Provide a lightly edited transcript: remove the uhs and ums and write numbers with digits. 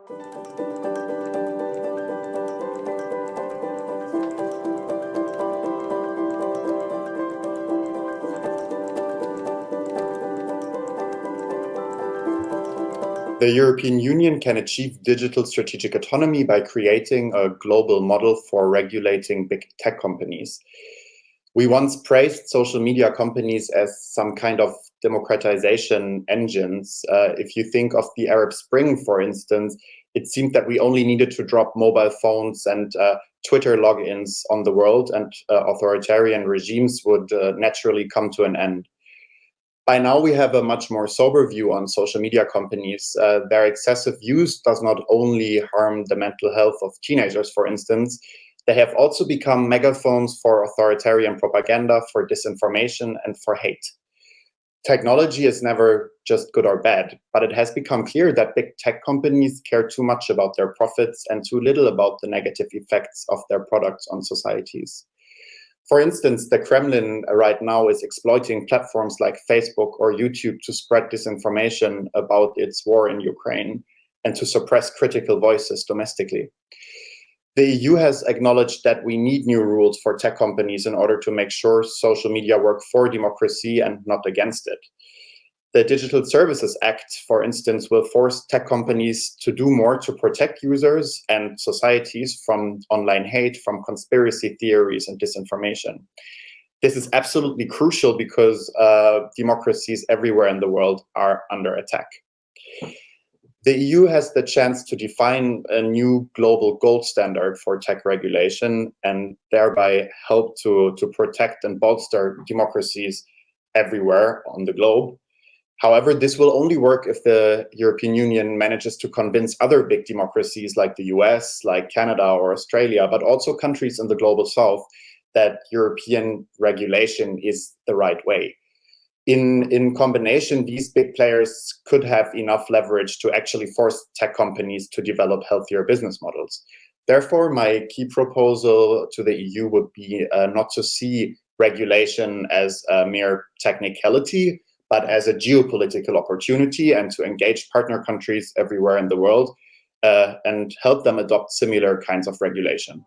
The European Union can achieve digital strategic autonomy by creating a global model for regulating big tech companies. We once praised social media companies as some kind of democratization engines. If you think of the Arab Spring, for instance, it seemed that we only needed to drop mobile phones and Twitter logins on the world, and authoritarian regimes would naturally come to an end. By now, we have a much more sober view on social media companies. Their excessive use does not only harm the mental health of teenagers, for instance, they have also become megaphones for authoritarian propaganda, for disinformation, and for hate. Technology is never just good or bad, but it has become clear that big tech companies care too much about their profits and too little about the negative effects of their products on societies. For instance, the Kremlin right now is exploiting platforms like Facebook or YouTube to spread disinformation about its war in Ukraine and to suppress critical voices domestically. The EU has acknowledged that we need new rules for tech companies in order to make sure social media work for democracy and not against it. The Digital Services Act, for instance, will force tech companies to do more to protect users and societies from online hate, from conspiracy theories and disinformation. This is absolutely crucial because democracies everywhere in the world are under attack. The EU has the chance to define a new global gold standard for tech regulation and thereby help to protect and bolster democracies everywhere on the globe. However, this will only work if the European Union manages to convince other big democracies like the US, like Canada or Australia, but also countries in the global south, that European regulation is the right way. In combination, these big players could have enough leverage to actually force tech companies to develop healthier business models. Therefore, my key proposal to the EU would be not to see regulation as a mere technicality, but as a geopolitical opportunity, and to engage partner countries everywhere in the world and help them adopt similar kinds of regulation.